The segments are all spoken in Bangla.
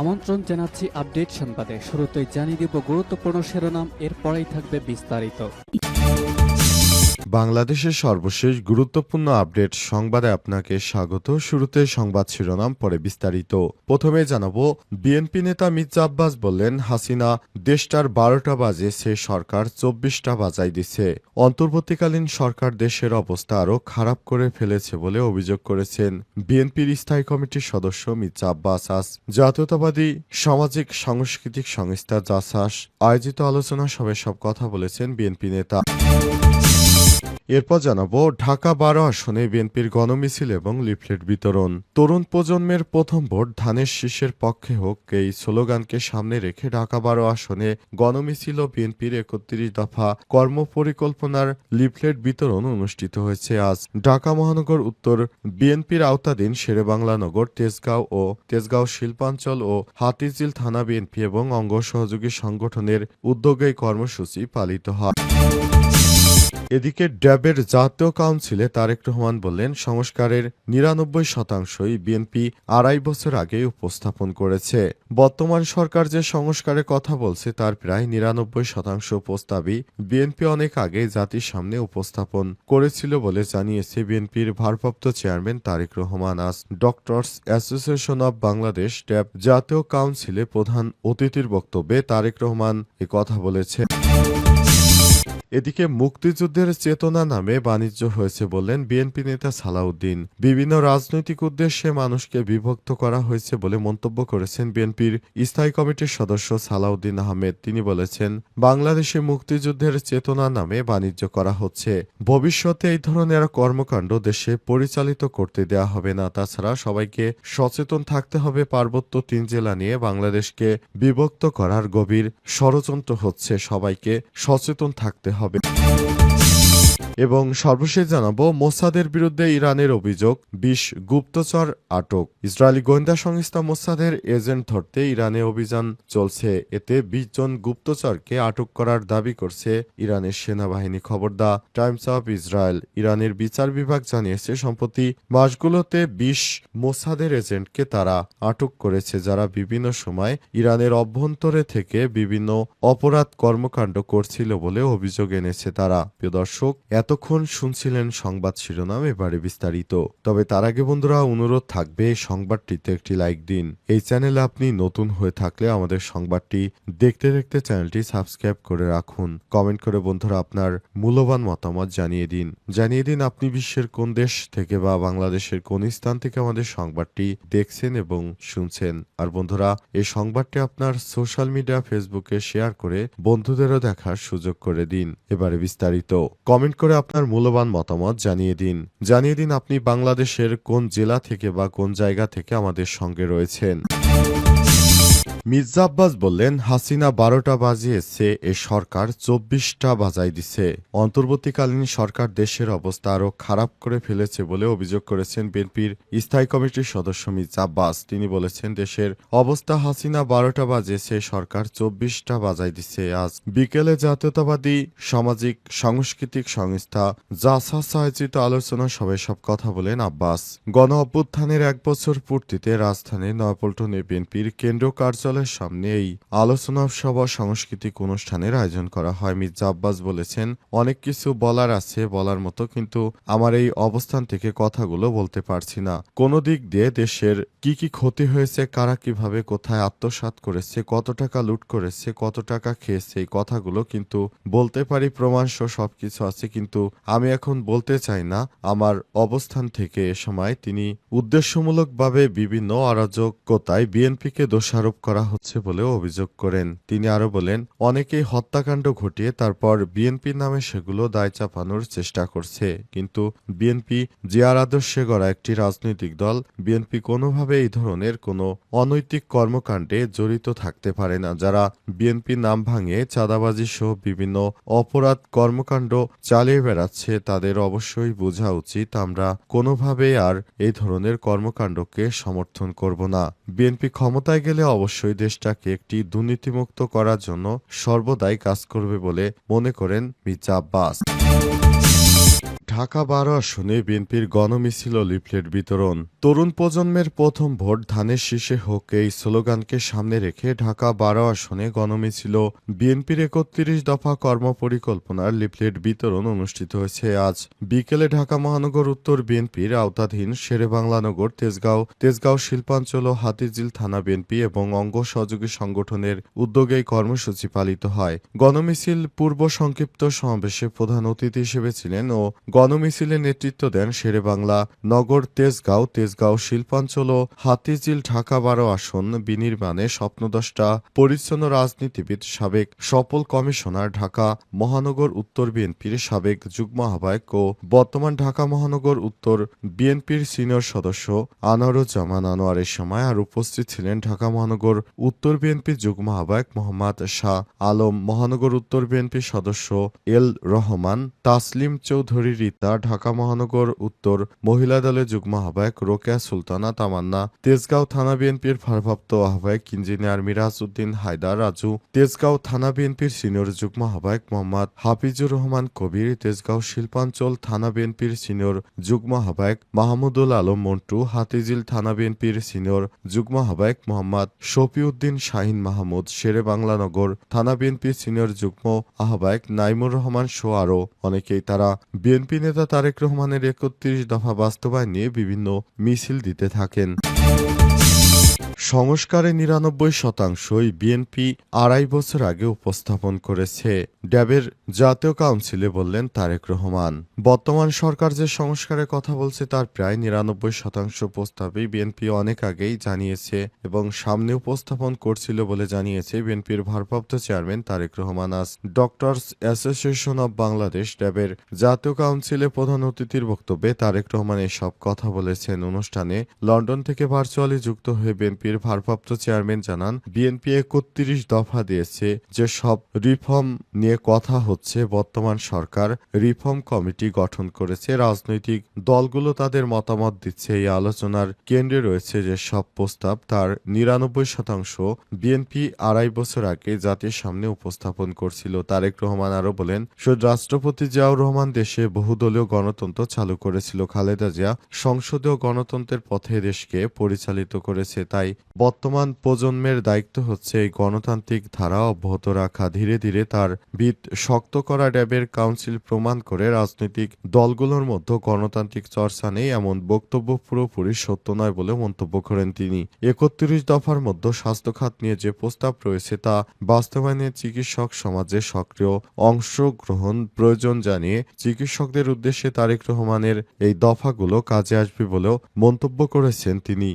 আমন্ত্রণ জানাচ্ছি আপডেট সংবাদে। শুরুতেই জানিয়ে দিব গুরুত্বপূর্ণ শিরোনাম, এরপরেই থাকবে বিস্তারিত। বাংলাদেশের সর্বশেষ গুরুত্বপূর্ণ আপডেট সংবাদে আপনাকে স্বাগত। শুরুতে সংবাদ শিরোনাম, পরে বিস্তারিত। প্রথমে জানাবো, বিএনপি নেতা মির্জা আব্বাস বললেন, হাসিনা দেশটার 12টা বাজে, সে সরকার 24টা বাজাই দিছে। অন্তর্বর্তীকালীন সরকার দেশের অবস্থা আরও খারাপ করে ফেলেছে বলে অভিযোগ করেছেন বিএনপির স্থায়ী কমিটির সদস্য মির্জা আব্বাস। আজ জাতীয়তাবাদী সামাজিক সাংস্কৃতিক সংস্থা জাসাস আয়োজিত আলোচনা সভায় সব কথা বলেছেন বিএনপি নেতা। এরপর জানাবো, ঢাকা 12 আসনে বিএনপির গণমিছিল এবং লিফলেট বিতরণ। তরুণ প্রজন্মের প্রথম ভোট ধানের শীষের পক্ষে হোক, এই স্লোগানকে সামনে রেখে ঢাকা 12 আসনে গণমিছিল ও বিএনপির 31 দফা কর্মপরিকল্পনার লিফলেট বিতরণ অনুষ্ঠিত হয়েছে। আজ ঢাকা মহানগর উত্তর বিএনপির আওতাধীন শেরেবাংলা নগর, তেজগাঁও শিল্পাঞ্চল ও হাতিঝিল থানা বিএনপি এবং অঙ্গ সহযোগী সংগঠনের উদ্যোগে এই কর্মসূচি পালিত হয়। এদিকে ড্যাবের জাতীয় কাউন্সিলে তারেক রহমান বললেন, সংস্কারের 99%ই বিএনপি 2.5 বছর আগে উপস্থাপন করেছে। বর্তমান সরকার যে সংস্কারের কথা বলছে তার প্রায় 99% প্রস্তাবই বিএনপি অনেক আগে জাতির সামনে উপস্থাপন করেছিল বলে জানিয়েছে বিএনপির ভারপ্রাপ্ত চেয়ারম্যান তারেক রহমান। আজ ডক্টরস অ্যাসোসিয়েশন অব বাংলাদেশ ড্যাব জাতীয় কাউন্সিলে প্রধান অতিথির বক্তব্যে তারেক রহমান কথা বলেছেন। এদিকে মুক্তিযুদ্ধের চেতনা নামে বাণিজ্য হয়েছে বললেন বিএনপি নেতা সালাউদ্দিন। বিভিন্ন রাজনৈতিক উদ্দেশ্যে মানুষকে বিভক্ত করা হয়েছে বলে মন্তব্য করেছেন বিএনপির স্থায়ী কমিটির সদস্য সালাউদ্দিন আহমেদ। তিনি বলেছেন, বাংলাদেশে মুক্তিযুদ্ধের চেতনা নামে বাণিজ্য করা হচ্ছে। ভবিষ্যতে এই ধরনের কর্মকাণ্ড দেশে পরিচালিত করতে দেয়া হবে না। তাছাড়া সবাইকে সচেতন থাকতে হবে। পার্বত্য 3 জেলা নিয়ে বাংলাদেশকে বিভক্ত করার গভীর ষড়যন্ত্র হচ্ছে। সবাইকে সচেতন থাকতে হবে। এবং সর্বশেষ জানাবো, মোসাদের বিরুদ্ধে ইরানের অভিযোগ, 20 গুপ্তচর আটক। ইসরায়েলি গোয়েন্দা সংস্থা মোসাদের এজেন্ট ধরতে ইরানে অভিযান চলছে। এতে 20 জন গুপ্তচরকে আটক করার দাবি করছে ইরানের সেনাবাহিনী। খবর দা টাইমস অব ইসরায়েল। ইরানের বিচার বিভাগ জানিয়েছে, সম্প্রতি মাসগুলোতে 20 মোসাদের এজেন্টকে তারা আটক করেছে, যারা বিভিন্ন সময় ইরানের অভ্যন্তরে থেকে বিভিন্ন অপরাধ কর্মকাণ্ড করছিল বলে অভিযোগ এনেছে তারা। প্রিয় দর্শক, এতক্ষণ শুনছিলেন সংবাদ শিরোনাম, এবারে বিস্তারিত। তবে তার আগে বন্ধুরা, অনুরোধ থাকবে সংবাদটিতে একটি লাইক দিন। এই চ্যানেলে আপনি নতুন হয়ে থাকলে আমাদের সংবাদটি দেখতে দেখতে চ্যানেলটি সাবস্ক্রাইব করে রাখুন। কমেন্ট করে বন্ধুরা আপনার মূল্যবান মতামত জানিয়ে দিন আপনি বিশ্বের কোন দেশ থেকে বা বাংলাদেশের কোন স্থান থেকে আমাদের সংবাদটি দেখছেন এবং শুনছেন। আর বন্ধুরা, এই সংবাদটি আপনার সোশ্যাল মিডিয়া ফেসবুকে শেয়ার করে বন্ধুদেরও দেখার সুযোগ করে দিন। এবারে বিস্তারিত। কমেন্ট করে আপনার মূল্যবান মতামত জানিয়ে দিন আপনি বাংলাদেশের কোন জেলা থেকে বা কোন জায়গা থেকে আমাদের সঙ্গে রয়েছেন। মির্জা আব্বাস বললেন, হাসিনা 12টা বাজিয়েছে, এ সরকার 24টা বাজাই দিছে। অন্তর্বর্তীকালীন সরকার দেশের অবস্থা আরও খারাপ করে ফেলেছে বলে অভিযোগ করেছেন বিএনপির স্থায়ী কমিটির সদস্য মির্জা আব্বাস। তিনি বলেছেন, দেশের অবস্থা হাসিনা 12টা বাজিয়েছে, সরকার 24টা বাজাই দিছে। আজ বিকেলে জাতীয়তাবাদী সামাজিক সাংস্কৃতিক সংস্থা জাসাস আয়োজিত আলোচনা সভায় সব কথা বলেন আব্বাস। গণ অভ্যুত্থানের 1 বছর পূর্তিতে রাজধানীর নয়াপল্টনে বিএনপির কেন্দ্র কার্যালয়ের সামনে এই আলোচনা সভা সাংস্কৃতিক অনুষ্ঠানের আয়োজন করা হয়। মির্জা আব্বাস বলেছেন, অনেক কিছু বলার আছে, বলার মতো, কিন্তু আমার এই অবস্থান থেকে কথাগুলো বলতে পারছি না। কোন দিক দিয়ে দেশের কি কি ক্ষতি হয়েছে, কারা কিভাবে কোথায় আত্মসাৎ করেছে, কত টাকা লুট করেছে, কত টাকা খেয়েছে, এই কথাগুলো কিন্তু বলতে পারি, প্রমাণসহ সবকিছু আছে, কিন্তু আমি এখন বলতে চাই না আমার অবস্থান থেকে। এ সময় তিনি উদ্দেশ্যমূলকভাবে বিভিন্ন অরাজকতায় বিএনপিকে দোষারোপ করা হচ্ছে বলেও অভিযোগ করেন। তিনি আরো বলেন, অনেকেই হত্যাকাণ্ড ঘটিয়ে তারপর বিএনপির নামে সেগুলো দায় চাপানোর চেষ্টা করছে, কিন্তু বিএনপি জিয়ার আদর্শে গড়া একটি রাজনৈতিক দল। বিএনপি কোনোভাবে এই ধরনের কোনো অনৈতিক কর্মকাণ্ডে জড়িত থাকতে পারে না। যারা বিএনপির নাম ভাঙিয়ে চাঁদাবাজি সহ বিভিন্ন অপরাধ কর্মকাণ্ড চালিয়ে বেড়াচ্ছে, তাদের অবশ্যই বোঝা উচিত আমরা কোনোভাবেই আর এই ধরনের কর্মকাণ্ডকে সমর্থন করব না। বিএনপি ক্ষমতায় গেলে অবশ্যই দেশটাকে একটি দুর্নীতিমুক্ত করার জন্য সর্বদাই কাজ করবে বলে মনে করেন মির্জা আব্বাস। ঢাকা 12 আসনে বিএনপির গণমিছিল ও লিফলেট বিতরণ। তরুণ প্রজন্মের প্রথম ভোট ধানের শীষে হোক এই স্লোগানকে সামনে রেখে ঢাকা 12 আসনে গণমিছিল ও বিএনপির ৩১ দফা কর্মপরিকল্পনার লিফলেট বিতরণ অনুষ্ঠিত হয়েছে আজ বিকেলে। ঢাকা মহানগর উত্তর বিএনপির আওতাধীন শেরেবাংলানগর, তেজগাঁও শিল্পাঞ্চল ও হাতিঝিল থানা বিএনপি এবং অঙ্গ সহযোগী সংগঠনের উদ্যোগে এই কর্মসূচি পালিত হয়। গণমিছিল পূর্ব সংক্ষিপ্ত সমাবেশে প্রধান অতিথি হিসেবে ছিলেন ও গণমিছিলে নেতৃত্ব দেন শেরেবাংলা নগর, তেজগাঁও শিল্পাঞ্চল ও হাতিঝিল ঢাকা 12 আসন বিনির্মাণে স্বপ্নদ্রষ্টা পরিচ্ছন্ন রাজনীতিবিদ, সাবেক সফল কমিশনার, ঢাকা মহানগর উত্তর বিএনপির সাবেক যুগ্ম আহ্বায়ক ও বর্তমান ঢাকা মহানগর উত্তর বিএনপির সিনিয়র সদস্য আনোয়ারুজ্জামান আনোয়ারের সময় আর উপস্থিত ছিলেন ঢাকা মহানগর উত্তর বিএনপির যুগ্ম আহ্বায়ক মোহাম্মদ শাহ আলম, মহানগর উত্তর বিএনপির সদস্য এল রহমান, তাসলিম চৌধুরী রীতা, ঢাকা মহানগর উত্তর মহিলা দলের যুগ্ম আহ্বায়ক রোকেয়া সুলতানা তামান্না, তেজগাঁও থানা বিএনপির ভারপ্রাপ্ত আহ্বায়ক ইঞ্জিনিয়ার মিরাজ উদ্দিন হায়দার রাজু, তেজগাঁও থানা বিএনপির সিনিয়র যুগ্ম আহ্বায়ক মোহাম্মদ হাফিজুর রহমান কবির, তেজগাঁও শিল্পাঞ্চল থানা বিএনপির সিনিয়র যুগ্ম আহ্বায়ক মাহমুদুল আলম মন্টু, হাতিঝিল থানা বিএনপির সিনিয়র যুগ্ম আহ্বায়ক মোহাম্মদ শফিউদ্দিন শাহিন মাহমুদ, শেরেবাংলানগর থানা বিএনপির সিনিয়র যুগ্ম আহ্বায়ক নাইমুর রহমান সহ আরও অনেকেই। তারা বিএনপি নেতা তারেক রহমানের ৩১ দফা বাস্তবায়ন নিয়ে বিভিন্ন মিছিল দিতে থাকেন। সংস্কারে ৯৯%ই বিএনপি ২.৫ বছর আগে উপস্থাপন করেছে ড্যাবের জাতীয় কাউন্সিলে, বললেন তারেক রহমান। বর্তমান সরকার যে সংস্কারের কথা বলছে তার প্রায় ৯৯% প্রস্তাবই বিএনপি অনেক আগেই জানিয়েছে এবং সামনে উপস্থাপন করছিল বলে জানিয়েছে বিএনপির ভারপ্রাপ্ত চেয়ারম্যান তারেক রহমান। আজ ডক্টরস অ্যাসোসিয়েশন অব বাংলাদেশ ড্যাবের জাতীয় কাউন্সিলে প্রধান অতিথির বক্তব্যে তারেক রহমান এসব কথা বলেছেন। অনুষ্ঠানে লন্ডন থেকে ভার্চুয়ালি যুক্ত হয়ে বিএনপির ভারপ্রাপ্ত চেয়ারম্যান জানান, বিএনপি ৩১ দফা দিয়েছে, যে সব রিফর্ম নিয়ে কথা হচ্ছে। বর্তমান সরকার রিফর্ম কমিটি গঠন করেছে, রাজনৈতিক দলগুলো তাদের মতামত দিচ্ছে। এই আলোচনার কেন্দ্রে রয়েছে যে সব প্রস্তাব, তার ৯৯% বিএনপি ২.৫ বছর আগে জাতির সামনে উপস্থাপন করছিল। তারেক রহমান আরও বলেন, রাষ্ট্রপতি জিয়াউর রহমান দেশে বহুদলীয় গণতন্ত্র চালু করেছিল, খালেদা জিয়া সংসদীয় গণতন্ত্রের পথে দেশকে পরিচালিত করেছে। তাই বর্তমান প্রজন্মের দায়িত্ব হচ্ছে এই গণতান্ত্রিক ধারা অব্যাহত রাখা। ধীরে ধীরে তার ভিত শক্ত করা ড্যাবের কাউন্সিল প্রমাণ করে রাজনৈতিক দলগুলোর মধ্যে গণতান্ত্রিক চর্চা নেই, এমন বক্তব্য পুরোপুরি সত্য নয় বলে মন্তব্য করেন তিনি। ৩১ দফার মধ্যে স্বাস্থ্য খাত নিয়ে যে প্রস্তাব রয়েছে তা বাস্তবায়নে চিকিৎসক সমাজে সক্রিয় অংশগ্রহণ প্রয়োজন জানিয়ে চিকিৎসকদের উদ্দেশ্যে তারেক রহমানের এই দফাগুলো কাজে আসবে বলেও মন্তব্য করেছেন তিনি।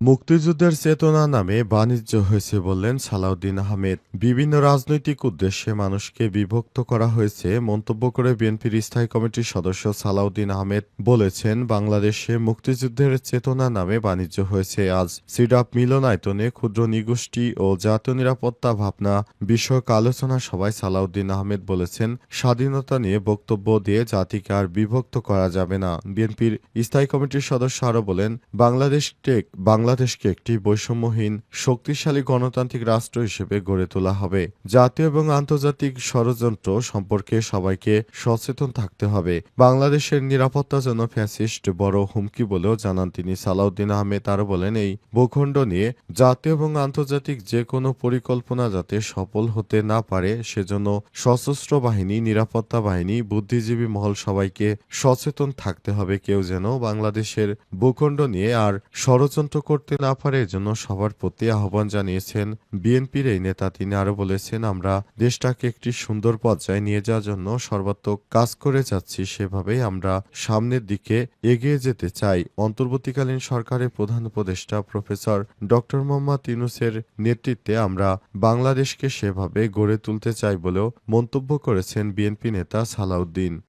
মুক্তিযুদ্ধের চেতনা নামে বাণিজ্য হয়েছে বললেন সালাউদ্দিন আহমেদ। বিভিন্ন রাজনৈতিক উদ্দেশ্যে মানুষকে বিভক্ত করা হয়েছে মন্তব্য করে বিএনপির স্থায়ী কমিটির সদস্য সালাউদ্দিন আহমেদ বলেছেন, বাংলাদেশে মুক্তিযুদ্ধের চেতনা নামে বাণিজ্য হয়েছে। আজ সিডাপ মিলনায়তনে ক্ষুদ্র নৃগোষ্ঠী ও জাতীয় নিরাপত্তা ভাবনা বিষয়ক আলোচনা সভায় সালাউদ্দিন আহমেদ বলেছেন, স্বাধীনতা নিয়ে বক্তব্য দিয়ে জাতিকে আর বিভক্ত করা যাবে না। বিএনপির স্থায়ী কমিটির সদস্য আরও বলেন, বাংলাদেশকে একটি বৈষম্যহীন শক্তিশালী গণতান্ত্রিক রাষ্ট্র হিসেবে গড়ে তোলা হবে। জাতীয় এবং আন্তর্জাতিক ষড়যন্ত্র সম্পর্কে সবাইকে সচেতন থাকতে হবে। বাংলাদেশের নিরাপত্তার জন্য ফ্যাসিস্ট বড় হুমকি বলেও জানান তিনি। সালাউদ্দিন আহমেদ আরও বলেন, এই ভূখণ্ড নিয়ে জাতীয় এবং আন্তর্জাতিক যে কোনো পরিকল্পনা যাতে সফল হতে না পারে সেজন্য সশস্ত্র বাহিনী, নিরাপত্তা বাহিনী, বুদ্ধিজীবী মহল সবাইকে সচেতন থাকতে হবে। কেউ যেন বাংলাদেশের ভূখণ্ড নিয়ে আর ষড়যন্ত্র করতে না পারে, এজন্য সবার প্রতি আহ্বান জানিয়েছেন বিএনপির এই নেতা। তিনি আরও বলেছেন, আমরা দেশটাকে একটি সুন্দর পর্যায়ে নিয়ে যাওয়ার জন্য সর্বাত্মক কাজ করে যাচ্ছি, সেভাবেই আমরা সামনের দিকে এগিয়ে যেতে চাই। অন্তর্বর্তীকালীন সরকারের প্রধান উপদেষ্টা প্রফেসর ডক্টর মোহাম্মদ ইউনূসের নেতৃত্বে আমরা বাংলাদেশকে সেভাবে গড়ে তুলতে চাই বলেও মন্তব্য করেছেন বিএনপি নেতা সালাউদ্দিন।